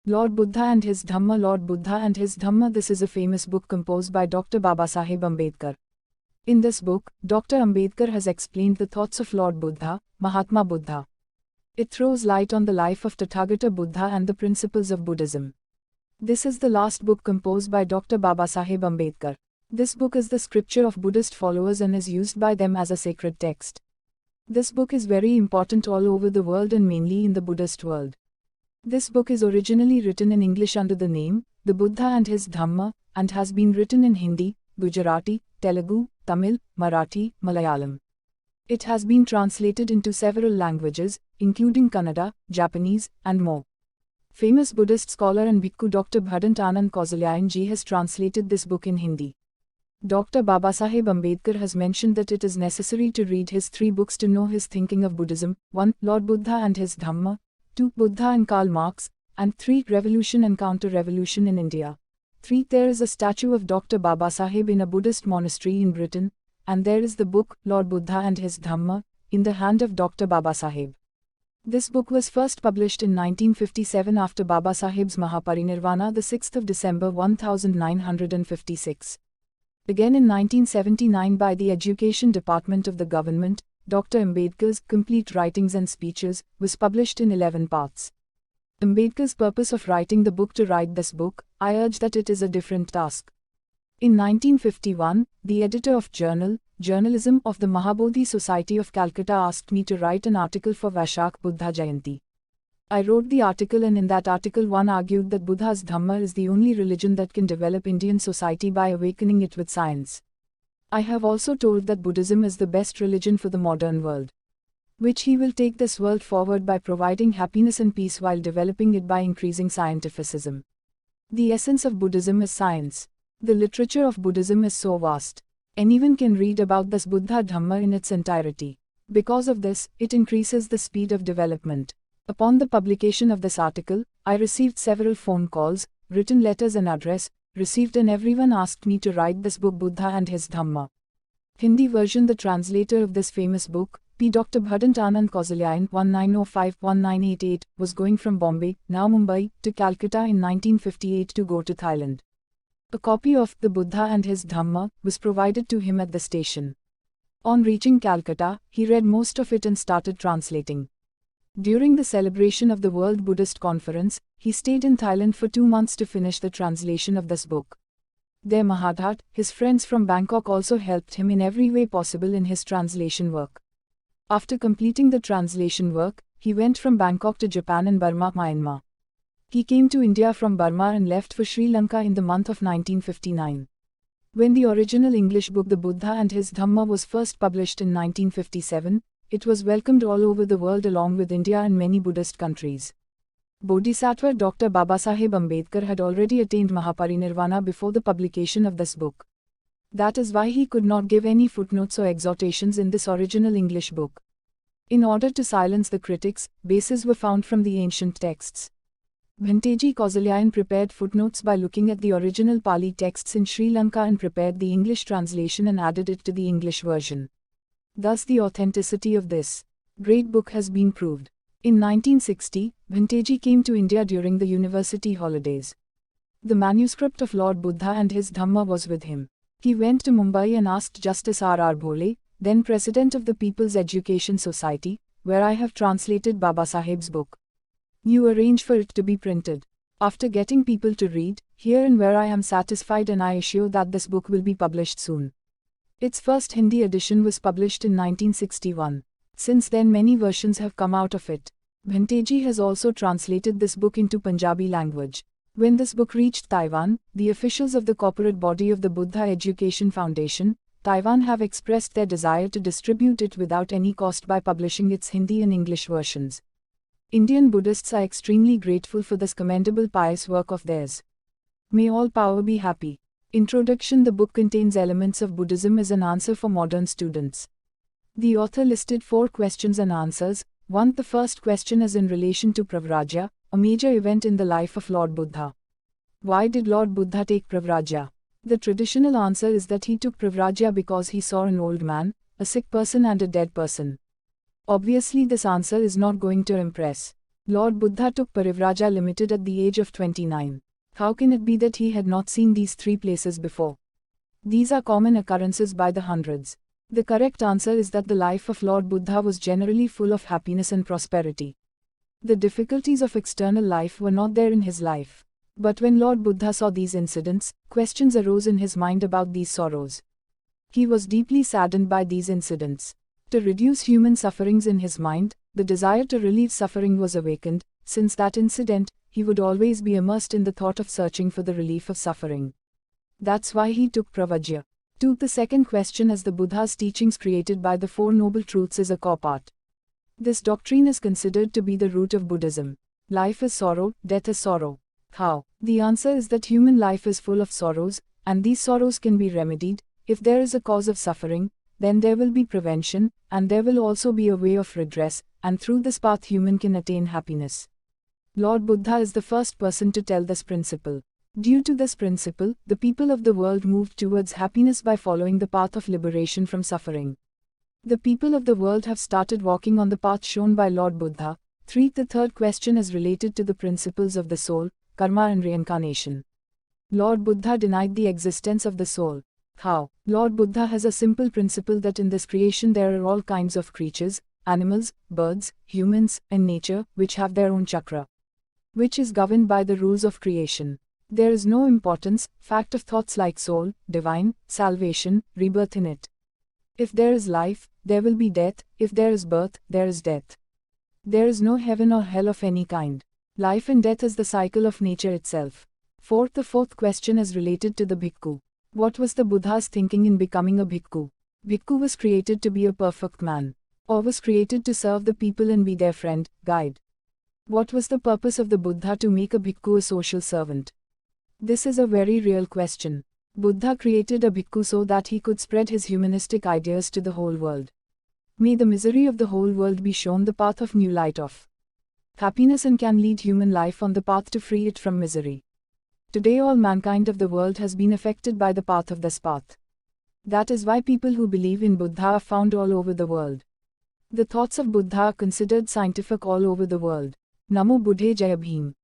Lord Buddha and His Dhamma. Lord Buddha and His Dhamma. This is a famous book composed by Dr. Babasaheb Ambedkar. In this book, Dr. Ambedkar has explained the thoughts of Lord Buddha, Mahatma Buddha. It throws light on the life of Tathagata Buddha and the principles of Buddhism. This is the last book composed by Dr. Babasaheb Ambedkar. This book is the scripture of Buddhist followers and is used by them as a sacred text. This book is very important all over the world and mainly in the Buddhist world. This book is originally written in English under the name, The Buddha and His Dhamma, and has been written in Hindi, Gujarati, Telugu, Tamil, Marathi, Malayalam. It has been translated into several languages, including Kannada, Japanese, and more. Famous Buddhist scholar and bhikkhu Dr. Bhadantanath has translated this book in Hindi. Dr. Babasaheb Ambedkar has mentioned that it is necessary to read his 3 books to know his thinking of Buddhism: 1. Lord Buddha and His Dhamma, 2. Buddha and Karl Marx, and 3. Revolution and Counter-Revolution in India. 3. There is a statue of Dr. Babasaheb in a Buddhist monastery in Britain, and there is the book, Lord Buddha and His Dhamma, in the hand of Dr. Babasaheb. This book was first published in 1957 after Babasaheb's Mahaparinirvana, the 6th of December 1956. Again in 1979 by the Education Department of the government, Dr. Ambedkar's Complete Writings and Speeches was published in 11 parts. Ambedkar's purpose of writing the book: to write this book, I urge that it is a different task. In 1951, the editor of Journalism of the Mahabodhi Society of Calcutta asked me to write an article for Vaishakh Buddha Jayanti. I wrote the article, and in that article one argued that Buddha's Dhamma is the only religion that can develop Indian society by awakening it with science. I have also told that Buddhism is the best religion for the modern world, which he will take this world forward by providing happiness and peace while developing it by increasing scientificism. The essence of Buddhism is science. The literature of Buddhism is so vast. Anyone can read about this Buddha Dhamma in its entirety. Because of this, it increases the speed of development. Upon the publication of this article, I received several phone calls, written letters and address received, and everyone asked me to write this book, Buddha and His Dhamma. Hindi version. The translator of this famous book, P. Dr. Bhadantanath 1905-1988, was going from Bombay, now Mumbai, to Calcutta in 1958 to go to Thailand. A copy of The Buddha and His Dhamma was provided to him at the station. On reaching Calcutta, he read most of it and started translating. During the celebration of the World Buddhist Conference, he stayed in Thailand for 2 months to finish the translation of this book. There Mahadhat, his friends from Bangkok, also helped him in every way possible in his translation work. After completing the translation work, he went from Bangkok to Japan and Burma, Myanmar. He came to India from Burma and left for Sri Lanka in the month of 1959. When the original English book The Buddha and His Dhamma was first published in 1957, it was welcomed all over the world along with India and many Buddhist countries. Bodhisattva Dr. Babasaheb Ambedkar had already attained Mahaparinirvana before the publication of this book. That is why he could not give any footnotes or exhortations in this original English book. In order to silence the critics, bases were found from the ancient texts. Bhanteji Kausalyayan prepared footnotes by looking at the original Pali texts in Sri Lanka and prepared the English translation and added it to the English version. Thus the authenticity of this great book has been proved. In 1960, Bhanteji came to India during the university holidays. The manuscript of Lord Buddha and His Dhamma was with him. He went to Mumbai and asked Justice R.R. Bhole, then President of the People's Education Society, where I have translated Babasaheb's book. You arrange for it to be printed. After getting people to read, here and where I am satisfied, and I assure that this book will be published soon. Its first Hindi edition was published in 1961. Since then many versions have come out of it. Bhanteji has also translated this book into Punjabi language. When this book reached Taiwan, the officials of the corporate body of the Buddha Education Foundation, Taiwan, have expressed their desire to distribute it without any cost by publishing its Hindi and English versions. Indian Buddhists are extremely grateful for this commendable pious work of theirs. May all power be happy. Introduction. The book contains elements of Buddhism as an answer for modern students. The author listed 4 questions and answers. 1. The first question is in relation to Pravrajya, a major event in the life of Lord Buddha. Why did Lord Buddha take Pravrajya? The traditional answer is that he took Pravrajya because he saw an old man, a sick person and a dead person. Obviously this answer is not going to impress. Lord Buddha took Parivraja Limited at the age of 29. How can it be that he had not seen these three places before? These are common occurrences by the hundreds. The correct answer is that the life of Lord Buddha was generally full of happiness and prosperity. The difficulties of external life were not there in his life. But when Lord Buddha saw these incidents, questions arose in his mind about these sorrows. He was deeply saddened by these incidents. To reduce human sufferings in his mind, the desire to relieve suffering was awakened. Since that incident, he would always be immersed in the thought of searching for the relief of suffering. That's why he took Pravajya. 2. The second question is the Buddha's teachings created by the Four Noble Truths is a core part. This doctrine is considered to be the root of Buddhism. Life is sorrow, death is sorrow. How? The answer is that human life is full of sorrows, and these sorrows can be remedied. If there is a cause of suffering, then there will be prevention, and there will also be a way of redress, and through this path human can attain happiness. Lord Buddha is the first person to tell this principle. Due to this principle, the people of the world moved towards happiness by following the path of liberation from suffering. The people of the world have started walking on the path shown by Lord Buddha. 3. The third question is related to the principles of the soul, karma and reincarnation. Lord Buddha denied the existence of the soul. How? Lord Buddha has a simple principle that in this creation there are all kinds of creatures, animals, birds, humans, and nature, which have their own chakra, which is governed by the rules of creation. There is no importance, fact of thoughts like soul, divine, salvation, rebirth in it. If there is life, there will be death. If there is birth, there is death. There is no heaven or hell of any kind. Life and death is the cycle of nature itself. 4. The fourth question is related to the bhikkhu. What was the Buddha's thinking in becoming a bhikkhu? Bhikkhu was created to be a perfect man, or was created to serve the people and be their friend, guide. What was the purpose of the Buddha to make a bhikkhu a social servant? This is a very real question. Buddha created a bhikkhu so that he could spread his humanistic ideas to the whole world. May the misery of the whole world be shown the path of new light of happiness and can lead human life on the path to free it from misery. Today all mankind of the world has been affected by the path of this path. That is why people who believe in Buddha are found all over the world. The thoughts of Buddha are considered scientific all over the world. Namo Buddhe Jai Bhim.